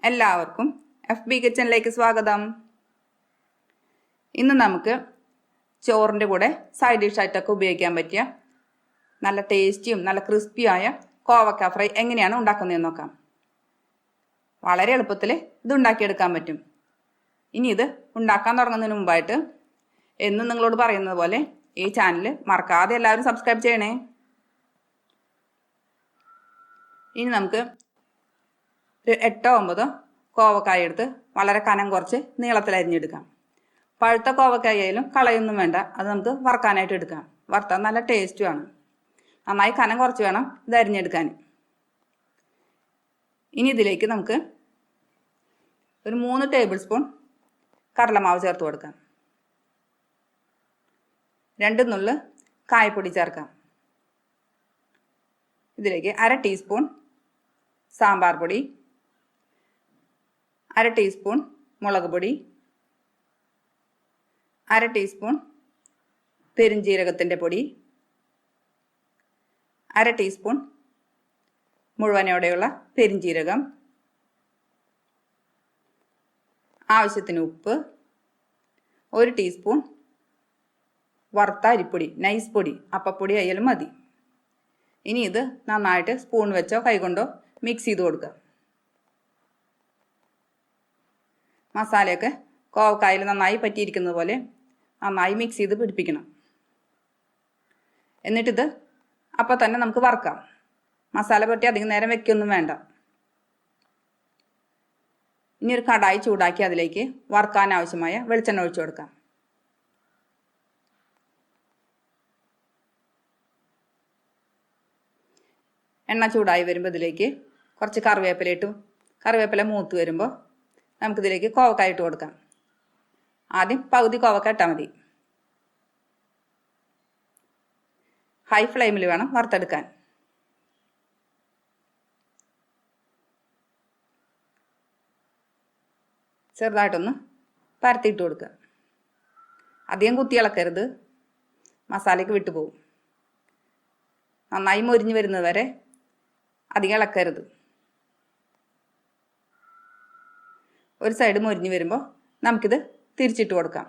എല്ലാവർക്കും FB കിച്ചണിലേക്ക് സ്വാഗതം. ഇന്ന് നമുക്ക് ചോറിൻ്റെ കൂടെ സൈഡ് ഡിഷായിട്ടൊക്കെ ഉപയോഗിക്കാൻ പറ്റിയ നല്ല ടേസ്റ്റിയും നല്ല ക്രിസ്പിയായ കോവക്ക ഫ്രൈ എങ്ങനെയാണ് ഉണ്ടാക്കുന്നതെന്ന് നോക്കാം. വളരെ എളുപ്പത്തിൽ ഇത് ഉണ്ടാക്കിയെടുക്കാൻ പറ്റും. ഇനി ഇത് ഉണ്ടാക്കാൻ തുടങ്ങുന്നതിന് മുമ്പായിട്ട് എന്നും നിങ്ങളോട് പറയുന്നത് പോലെ ഈ ചാനൽ മറക്കാതെ എല്ലാവരും സബ്സ്ക്രൈബ് ചെയ്യണേ. ഇനി നമുക്ക് ഒരു 8-9 കോവക്കായ എടുത്ത് വളരെ കനം കുറച്ച് നീളത്തിൽ അരിഞ്ഞെടുക്കാം. പഴുത്ത കോവക്കായാലും കളയൊന്നും വേണ്ട, അത് നമുക്ക് വറുക്കാനായിട്ട് എടുക്കാം. വറുത്താൽ നല്ല ടേസ്റ്റുമാണ്. നന്നായി കനം കുറച്ച് വേണം ഇത് അരിഞ്ഞെടുക്കാൻ. ഇനി ഇതിലേക്ക് നമുക്ക് ഒരു 3 ടേബിൾ സ്പൂൺ കടലമാവ് ചേർത്ത് കൊടുക്കാം. 2 നുള്ള് കായപ്പൊടി ചേർക്കാം. ഇതിലേക്ക് 1/2 ടീസ്പൂൺ സാമ്പാർ പൊടി, 1/2 ടീസ്പൂൺ മുളക് പൊടി, 1/2 ടീസ്പൂൺ പെരുംജീരകത്തിൻ്റെ പൊടി, 1/2 ടീസ്പൂൺ മുഴുവനോടെയുള്ള പെരുംജീരകം, ആവശ്യത്തിന് ഉപ്പ്, 1 ടീസ്പൂൺ വറുത്ത അരിപ്പൊടി, നൈസ് പൊടി, അപ്പപ്പൊടി ആയാലും മതി. ഇനി ഇത് നന്നായിട്ട് സ്പൂൺ വെച്ചോ കൈകൊണ്ടോ മിക്സ് ചെയ്ത് കൊടുക്കുക. മസാലയൊക്കെ കോവക്കായിൽ നന്നായി പറ്റിയിരിക്കുന്നത് പോലെ നന്നായി മിക്സ് ചെയ്ത് പിടിപ്പിക്കണം. എന്നിട്ടിത് അപ്പോൾ തന്നെ നമുക്ക് വറുക്കാം. മസാല പുരട്ടി അധികം നേരം വെക്കൊന്നും വേണ്ട. ഇനി ഒരു കടായി ചൂടാക്കി അതിലേക്ക് വറുക്കാൻ ആവശ്യമായ വെളിച്ചെണ്ണ ഒഴിച്ചു കൊടുക്കാം. എണ്ണ ചൂടായി വരുമ്പോൾ ഇതിലേക്ക് കുറച്ച് കറിവേപ്പില ഇട്ടു. കറിവേപ്പില മൂത്ത് വരുമ്പോൾ നമുക്കിതിലേക്ക് കോവക്കായ ഇട്ട് കൊടുക്കാം. ആദ്യം പകുതി കോവക്ക ഇട്ടാൽ മതി. ഹൈ ഫ്ലെയിമിൽ വേണം വറുത്തെടുക്കാൻ. ചെറുതായിട്ടൊന്ന് പരത്തിയിട്ട് കൊടുക്കുക. അധികം കുത്തി ഇളക്കരുത്, മസാലയ്ക്ക് വിട്ടുപോകും. നന്നായി മൊരിഞ്ഞ് വരുന്നത് വരെ അധികം ഇളക്കരുത്. ഒരു സൈഡ് മൊരിഞ്ഞ് വരുമ്പോൾ നമുക്കിത് തിരിച്ചിട്ട് കൊടുക്കാം.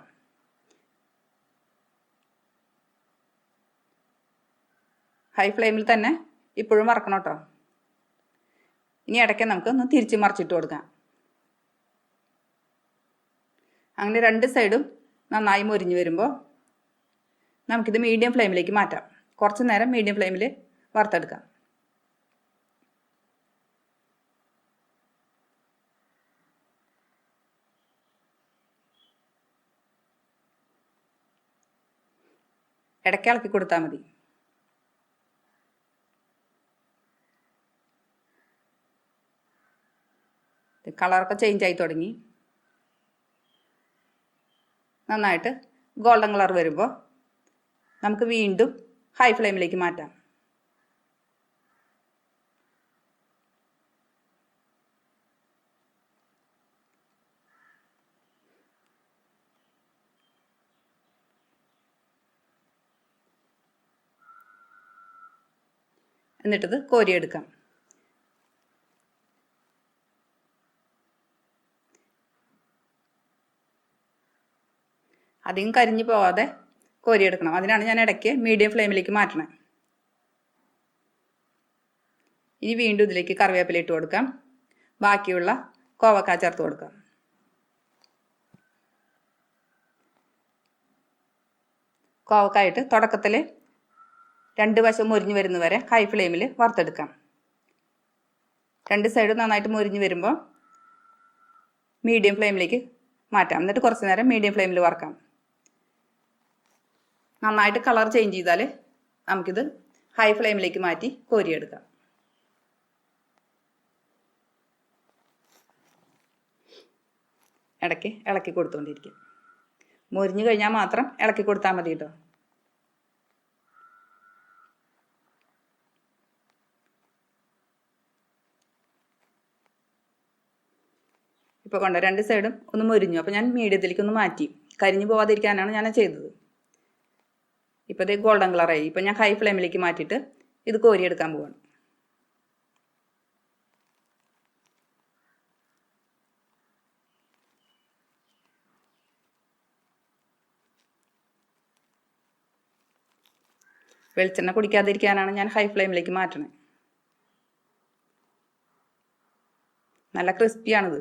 ഹൈ ഫ്ലെയിമിൽ തന്നെ ഇപ്പോഴും വറക്കണം കേട്ടോ. ഇനി ഇടയ്ക്ക് നമുക്ക് ഒന്ന് തിരിച്ച് മറിച്ചിട്ട് കൊടുക്കാം. അങ്ങനെ 2 സൈഡും നന്നായി മൊരിഞ്ഞ് വരുമ്പോൾ നമുക്കിത് മീഡിയം ഫ്ലെയിമിലേക്ക് മാറ്റാം. കുറച്ച് നേരം മീഡിയം ഫ്ലെയിമിൽ വറുത്തെടുക്കാം. ഇടയ്ക്ക് ഇളക്കി കൊടുത്താൽ മതി. കളറൊക്കെ ചേഞ്ച് ആയി തുടങ്ങി. നന്നായിട്ട് ഗോൾഡൻ കളർ വരുമ്പോൾ നമുക്ക് വീണ്ടും ഹൈ ഫ്ലെയിമിലേക്ക് മാറ്റാം. എന്നിട്ടത് കോരിയെടുക്കാം. അധികം കരിഞ്ഞു പോവാതെ കോരിയെടുക്കണം. അതിനാണ് ഞാൻ ഇടയ്ക്ക് മീഡിയം ഫ്ലെയിമിലേക്ക് മാറ്റണേ. ഇനി വീണ്ടും ഇതിലേക്ക് കറിവേപ്പില ഇട്ട് കൊടുക്കാം. ബാക്കിയുള്ള കോവക്ക ചേർത്ത് കൊടുക്കാം. കോവക്കായിട്ട് തുടക്കത്തിൽ 2 വശം മൊരിഞ്ഞ് വരുന്നവരെ ഹൈ ഫ്ലെയിമിൽ വറുത്തെടുക്കാം. 2 സൈഡ് നന്നായിട്ട് മൊരിഞ്ഞ് വരുമ്പോൾ മീഡിയം ഫ്ലെയിമിലേക്ക് മാറ്റാം. എന്നിട്ട് കുറച്ച് നേരം മീഡിയം ഫ്ലെയിമിൽ വറുക്കാം. നന്നായിട്ട് കളർ ചേഞ്ച് ചെയ്താൽ നമുക്കിത് ഹൈ ഫ്ലെയിമിലേക്ക് മാറ്റി കോരിയെടുക്കാം. ഇടയ്ക്ക് ഇളക്കി കൊടുത്തുകൊണ്ടിരിക്കും. മൊരിഞ്ഞ് കഴിഞ്ഞാൽ മാത്രം ഇളക്കി കൊടുത്താൽ മതി കേട്ടോ. ഇപ്പോൾ കൊണ്ട് 2 സൈഡും ഒന്ന് മൊരിഞ്ഞു. അപ്പോൾ ഞാൻ മീഡിയത്തിലേക്ക് ഒന്ന് മാറ്റി. കരിഞ്ഞു പോവാതിരിക്കാനാണ് ഞാൻ ചെയ്തത്. ഇപ്പോൾ ഇത് ഗോൾഡൻ കളറായി. ഇപ്പോൾ ഞാൻ ഹൈ ഫ്ലെയിമിലേക്ക് മാറ്റിയിട്ട് ഇത് കോരിയെടുക്കാൻ പോവാണ്. വെളിച്ചെണ്ണ കുടിക്കാതിരിക്കാനാണ് ഞാൻ ഹൈ ഫ്ലെയിമിലേക്ക് മാറ്റണത്. നല്ല ക്രിസ്പിയാണിത്.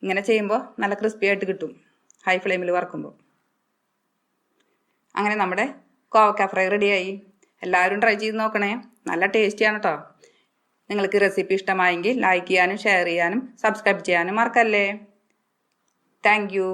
ഇങ്ങനെ ചെയ്യുമ്പോൾ നല്ല ക്രിസ്പി ആയിട്ട് കിട്ടും ഹൈ ഫ്ലെയിമിൽ വറുക്കുമ്പോൾ. അങ്ങനെ നമ്മുടെ കോവക്ക ഫ്രൈ റെഡിയായി. എല്ലാവരും ട്രൈ ചെയ്ത് നോക്കണേ. നല്ല ടേസ്റ്റിയാണ് കേട്ടോ. നിങ്ങൾക്ക് റെസിപ്പി ഇഷ്ടമായെങ്കിൽ ലൈക്ക് ചെയ്യാനും ഷെയർ ചെയ്യാനും സബ്സ്ക്രൈബ് ചെയ്യാനും മറക്കല്ലേ. Thank you.